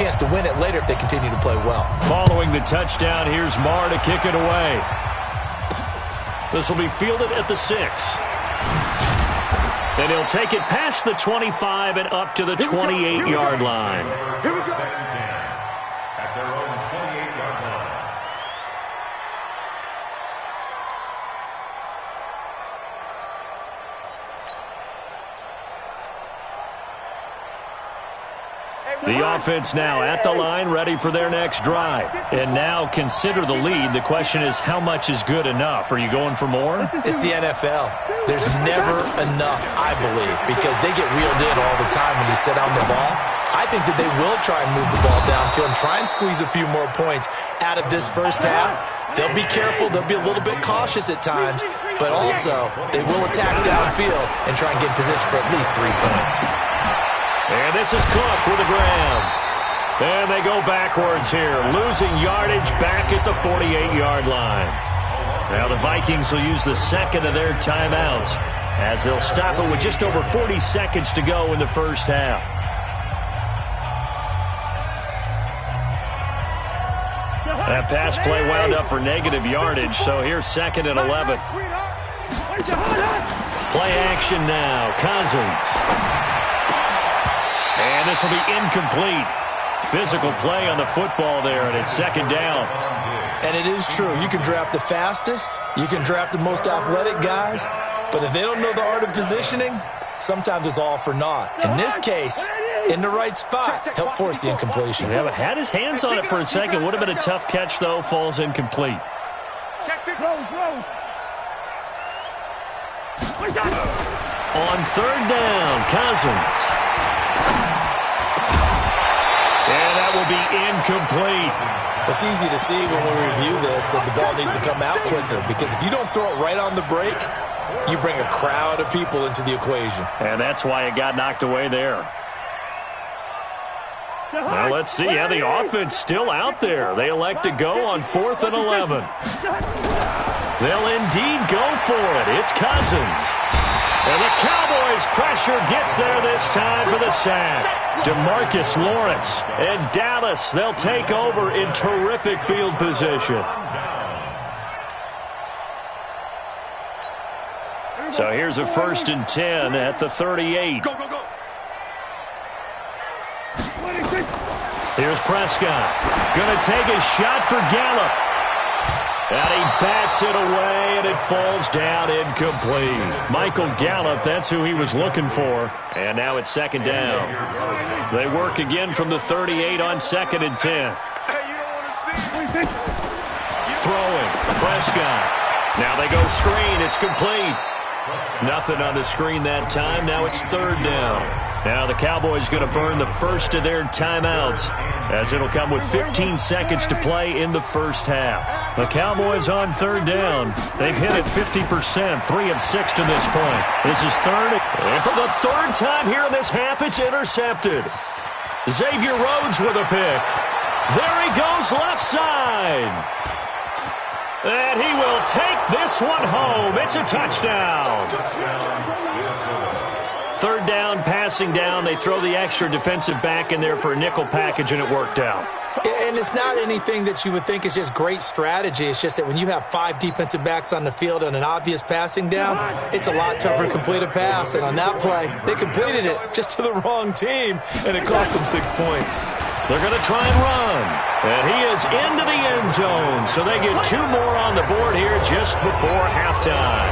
chance to win it later if they continue to play well. Following the touchdown, here's Marr to kick it away. This will be fielded at the 6. And he'll take it past the 25 and up to the 28-yard line. Here we go. At their own 28-yard line. The offense now at the line, ready for their next drive. And now consider the lead. The question is, how much is good enough? Are you going for more? It's the NFL. There's never enough, I believe, because they get reeled in all the time when you sit on the ball. I think that they will try and move the ball downfield and try and squeeze a few more points out of this first half. They'll be careful. They'll be a little bit cautious at times, but also they will attack downfield and try and get in position for at least 3 points. And this is Cook with a grab. And they go backwards here, losing yardage back at the 48-yard line. Now the Vikings will use the second of their timeouts as they'll stop it with just over 40 seconds to go in the first half. That pass play wound up for negative yardage, so here's second and 11. Play action now, Cousins. And this will be incomplete. Physical play on the football there, and it's second down. And it is true. You can draft the fastest. You can draft the most athletic guys. But if they don't know the art of positioning, sometimes it's all for naught. In this case, in the right spot, help force the incompletion. Yeah, but had his hands on it for a second. Would have been a tough catch, though. Falls incomplete. On third down, Cousins. And that will be incomplete. It's easy to see when we review this that the ball needs to come out quicker, because if you don't throw it right on the break, you bring a crowd of people into the equation. And that's why it got knocked away there. Well, let's see how the offense still out there. They elect to go on 4th and 11. They'll indeed go for it. It's Cousins. And the Cowboys' pressure gets there this time for the sack. DeMarcus Lawrence and Dallas, they'll take over in terrific field position. So here's a 1st and 10 at the 38. Here's Prescott. Going to take a shot for Gallup. And he bats it away, and it falls down incomplete. Michael Gallup, that's who he was looking for. And now it's second down. They work again from the 38 on 2nd and 10. Throwing, Prescott. Now they go screen, it's complete. Nothing on the screen that time, now it's 3rd down. Now the Cowboys going to burn the first of their timeouts, as it'll come with 15 seconds to play in the first half. The Cowboys on 3rd down. They've hit it 50%, 3 of 6 to this point. This is 3rd. And for the 3rd time here in this half, it's intercepted. Xavier Rhodes with a pick. There he goes left side. And he will take this one home. It's a touchdown. 3rd down, passing down. They throw the extra defensive back in there for a nickel package, and it worked out. And it's not anything that you would think is just great strategy. It's just that when you have 5 defensive backs on the field on an obvious passing down, it's a lot tougher to complete a pass. And on that play, they completed it just to the wrong team, and it cost them 6 points. They're going to try and run. And he is into the end zone. So they get 2 more on the board here just before halftime.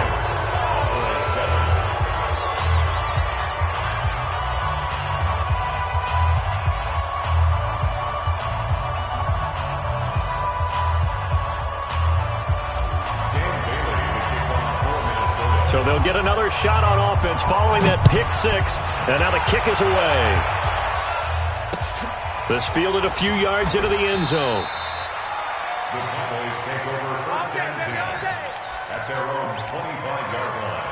So they'll get another shot on offense following that pick 6. And now the kick is away. This fielded a few yards into the end zone. The Cowboys take over 1st and 10 at their own 25-yard line.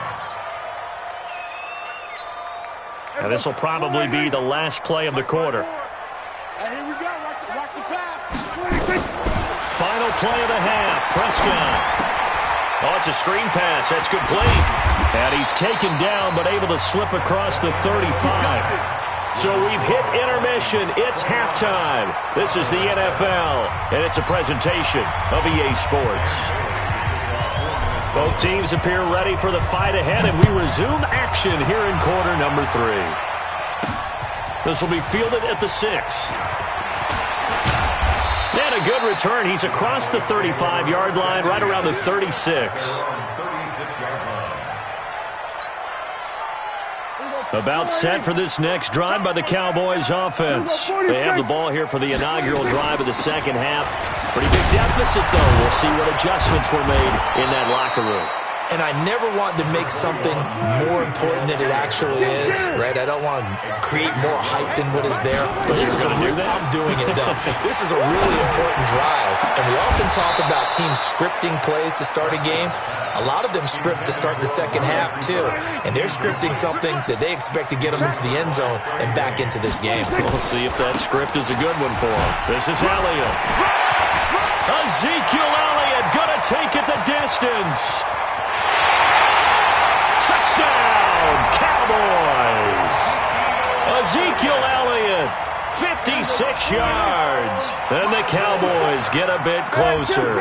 And this will probably be the last play of the quarter. Here we go. Watch the pass. Final play of the half. Prescott. Oh, it's a screen pass. That's complete. And he's taken down but able to slip across the 35. So we've hit intermission. It's halftime. This is the NFL, and it's a presentation of EA Sports. Both teams appear ready for the fight ahead, and we resume action here in quarter number 3. This will be fielded at the 6. And a good return. He's across the 35-yard line, right around the 36. About set for this next drive by the Cowboys offense. They have the ball here for the inaugural drive of the second half. Pretty big deficit, though. We'll see what adjustments were made in that locker room. And I never want to make something more important than it actually is, right? I don't want to create more hype than what is there. But this is I'm doing it, though. This is a really important drive. And we often talk about teams scripting plays to start a game. A lot of them script to start the second half, too. And they're scripting something that they expect to get them into the end zone and back into this game. We'll see if that script is a good one for them. This is Elliott. Ezekiel Elliott going to take it the distance. Touchdown, Cowboys! Ezekiel Elliott, 56 yards. And the Cowboys get a bit closer.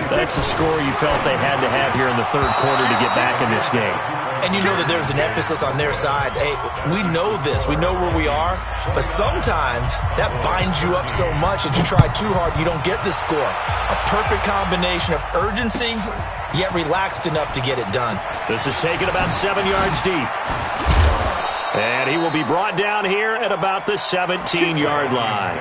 That's a score you felt they had to have here in the third quarter to get back in this game. And you know that there's an emphasis on their side. Hey, we know this. We know where we are. But sometimes that binds you up so much that you try too hard, you don't get this score. A perfect combination of urgency, yet relaxed enough to get it done. This is taken about 7 yards deep. And he will be brought down here at about the 17-yard line.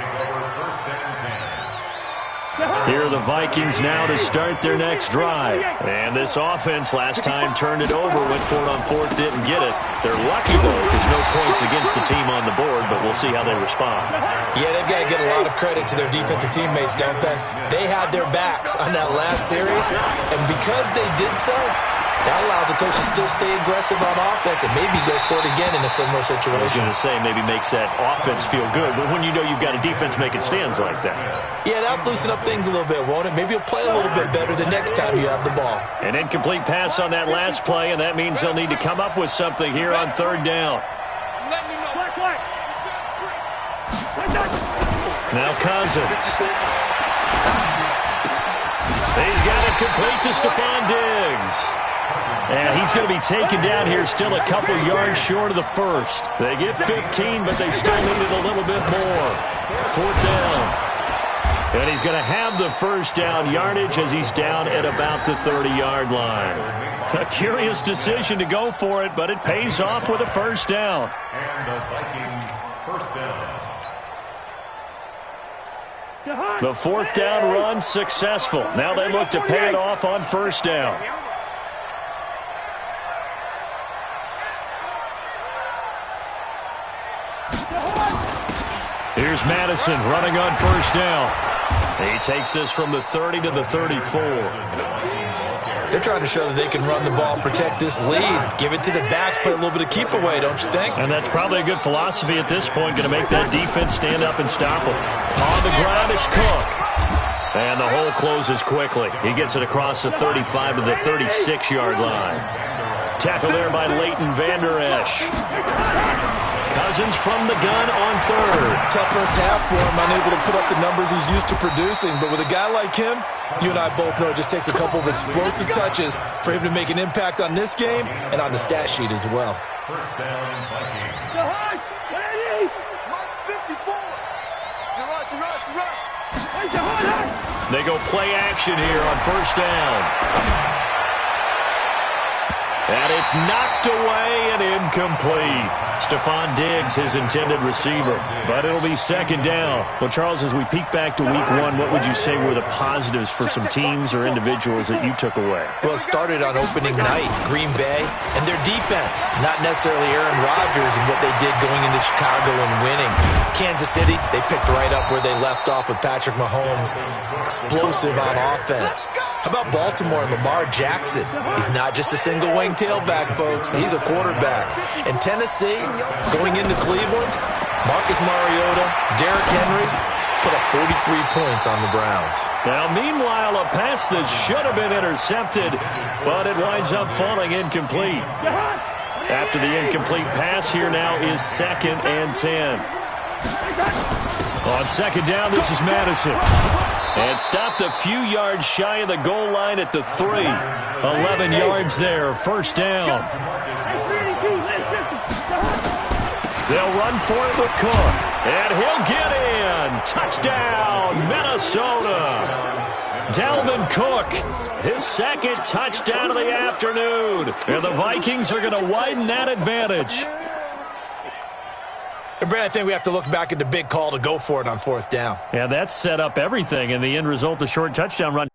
Here are the Vikings now to start their next drive. And this offense last time turned it over, went for it on fourth, didn't get it. They're lucky, though, because no points against the team on the board, but we'll see how they respond. Yeah, they've got to get a lot of credit to their defensive teammates, don't they? They had their backs on that last series, and because they did so, that allows the coach to still stay aggressive on offense and maybe go for it again in a similar situation. I was going to say maybe makes that offense feel good, but when you know you've got a defense making stands like that. Yeah, that'll loosen up things a little bit, won't it? Maybe you'll play a little bit better the next time you have the ball. An incomplete pass on that last play, and that means they'll need to come up with something here on third down. Now Cousins. He's got it complete to Stephon Diggs. And he's going to be taken down here still a couple yards short of the first. They get 15, but they still needed a little bit more. Fourth down. And he's going to have the first down yardage as he's down at about the 30-yard line. A curious decision to go for it, but it pays off with a first down. And the Vikings first down. The fourth down run successful. Now they look to pay it off on first down. Here's Madison running on first down. He takes this from the 30 to the 34. They're trying to show that they can run the ball, protect this lead, give it to the backs, play a little bit of keep away, don't you think? And that's probably a good philosophy at this point, going to make that defense stand up and stop them. On the ground, it's Cook. And the hole closes quickly. He gets it across the 35 to the 36-yard line. Tackle there by Leighton Vander Esch. Cousins from the gun on third. Tough first half for him, unable to put up the numbers he's used to producing. But with a guy like him, you and I both know it just takes a couple of explosive touches for him to make an impact on this game and on the stat sheet as well. First down, Vikings. They go play action here on first down. And it's knocked away and incomplete. Stephon Diggs, his intended receiver. But it'll be second down. Well, Charles, as we peek back to week one, what would you say were the positives for some teams or individuals that you took away? Well, it started on opening night, Green Bay, and their defense. Not necessarily Aaron Rodgers and what they did going into Chicago and winning. Kansas City, they picked right up where they left off with Patrick Mahomes. Explosive on offense. How about Baltimore and Lamar Jackson? He's not just a single-wing tailback, folks. He's a quarterback. And Tennessee, going into Cleveland, Marcus Mariota, Derrick Henry, put up 43 points on the Browns. Now, meanwhile, a pass that should have been intercepted, but it winds up falling incomplete. After the incomplete pass, here now is 2nd and 10. On 2nd down, this is Madison. And stopped a few yards shy of the goal line at the 3. 11 yards there, 1st down. They'll run for it with Cook. And he'll get in. Touchdown, Minnesota. Dalvin Cook, his 2nd touchdown of the afternoon. And the Vikings are going to widen that advantage. And Brad, I think we have to look back at the big call to go for it on 4th down. Yeah, that set up everything, and the end result, the short touchdown run.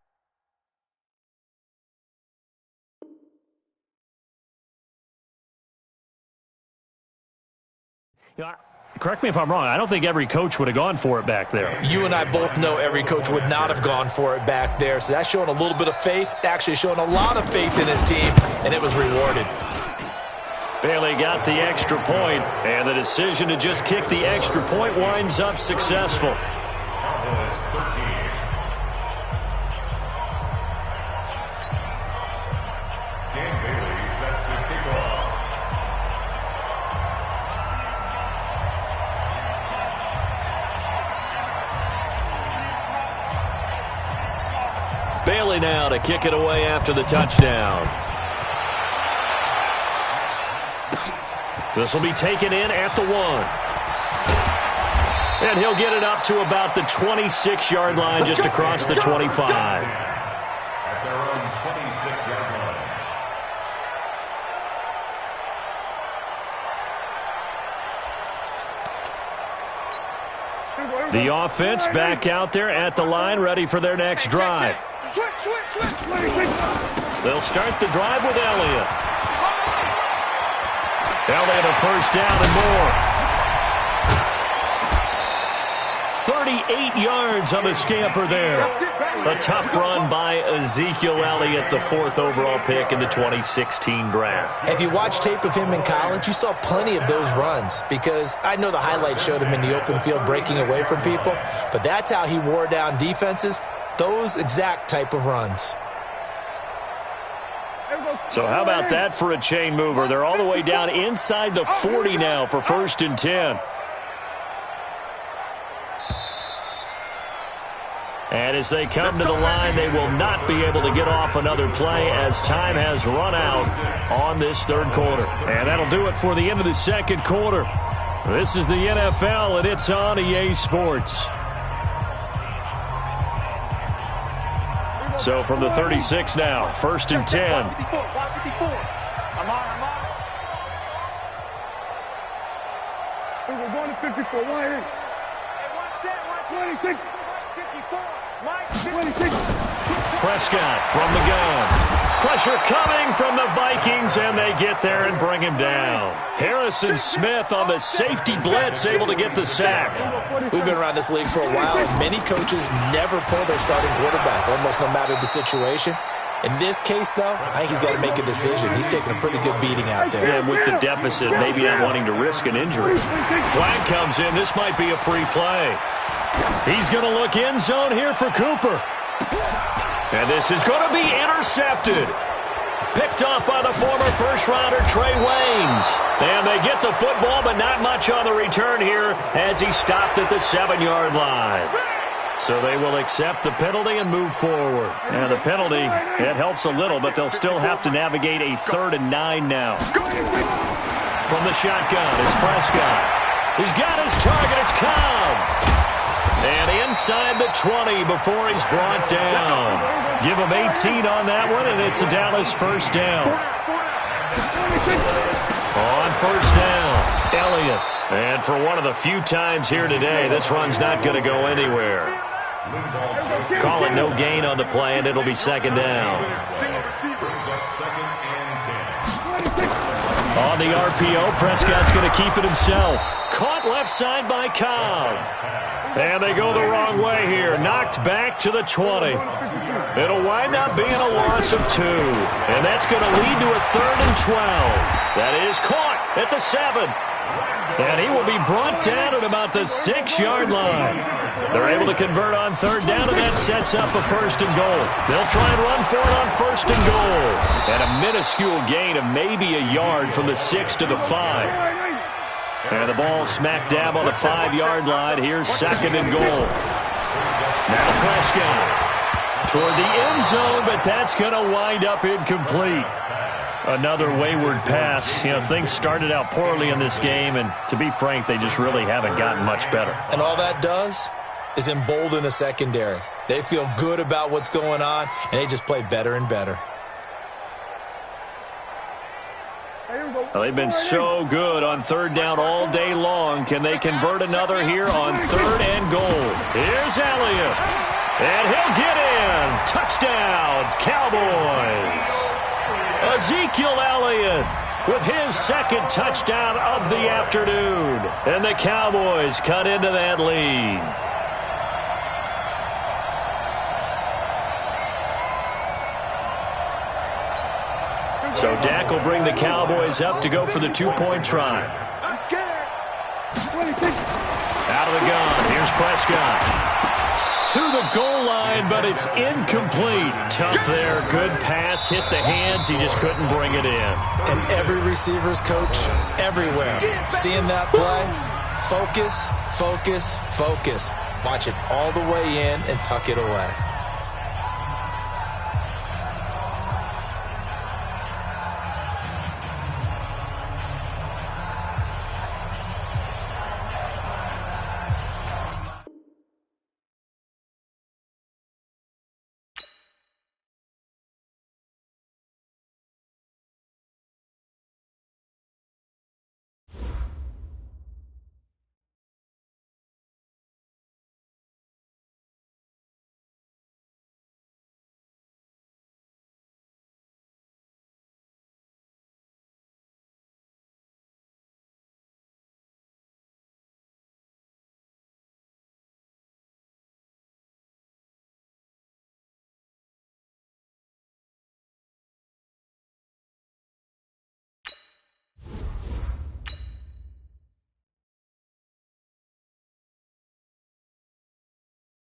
You know, correct me if I'm wrong. I don't think every coach would have gone for it back there. You and I both know every coach would not have gone for it back there. So that's showing a little bit of faith, actually showing a lot of faith in his team, and it was rewarded. Bailey got the extra point, and the decision to just kick the extra point winds up successful. Bailey now to kick it away after the touchdown. This will be taken in at the 1. And he'll get it up to about the 26-yard line, just across the 25. At their own 26-yard line. The offense back out there at the line, ready for their next drive. They'll start the drive with Elliott. Elliott a 1st down and more. 38 yards on the scamper there. A tough run by Ezekiel Elliott, the 4th overall pick in the 2016 draft. If you watch tape of him in college, you saw plenty of those runs, because I know the highlights showed him in the open field breaking away from people, but that's how he wore down defenses, those exact type of runs. So how about that for a chain mover? They're all the way down inside the 40 now for 1st and 10. And as they come to the line, they will not be able to get off another play as time has run out on this 3rd quarter. And that'll do it for the end of the 2nd quarter. This is the NFL, and it's on EA Sports. So from the 36 now, 1st and 10. I'm on. We're going to 54. Why here? 26. 54. Mike, 26. Prescott from the gun. Pressure coming from the Vikings, and they get there and bring him down. Harrison Smith on the safety blitz, able to get the sack. We've been around this league for a while, and many coaches never pull their starting quarterback, almost no matter the situation. In this case, though, I think he's got to make a decision. He's taking a pretty good beating out there. And with the deficit, maybe not wanting to risk an injury. Flag comes in. This might be a free play. He's going to look end zone here for Cooper. And this is going to be intercepted. Picked off by the former first-rounder Trey Waynes. And they get the football, but not much on the return here as he stopped at the 7-yard line. So they will accept the penalty and move forward. And the penalty, it helps a little, but they'll still have to navigate a 3rd and 9 now. From the shotgun, it's Prescott. He's got his target. It's Cobb. And inside the 20 before he's brought down. Give him 18 on that one, and it's a Dallas 1st down. On 1st down, Elliott. And for one of the few times here today, this run's not going to go anywhere. Call it no gain on the play, and it'll be 2nd down. On the RPO, Prescott's going to keep it himself. Caught left side by Cobb. And they go the wrong way here. Knocked back to the 20. It'll wind up being a loss of 2. And that's going to lead to a 3rd and 12. That is caught. at the 7. And he will be brought down at about the 6-yard line. They're able to convert on third down, and that sets up a 1st and goal. They'll try and run for it on 1st and goal. And a minuscule gain of maybe a yard from the 6 to the 5. And the ball smack dab on the 5-yard line. Here's 2nd and goal. Now Prescott toward the end zone, but that's going to wind up incomplete. Another wayward pass. You know, things started out poorly in this game, and to be frank, they just really haven't gotten much better. And all that does is embolden a secondary. They feel good about what's going on, and they just play better and better. Well, they've been so good on third down all day long. Can they convert another here on 3rd and goal? Here's Elliott, and he'll get in. Touchdown, Cowboys. Ezekiel Elliott with his 2nd touchdown of the afternoon. And the Cowboys cut into that lead. So Dak will bring the Cowboys up to go for the 2-point try. Out of the gun. Here's Prescott. To the goal line, but it's incomplete. Tough there. Good pass. Hit the hands. He just couldn't bring it in. And every receiver's coach everywhere. Seeing that play, focus, focus, focus. Watch it all the way in and tuck it away.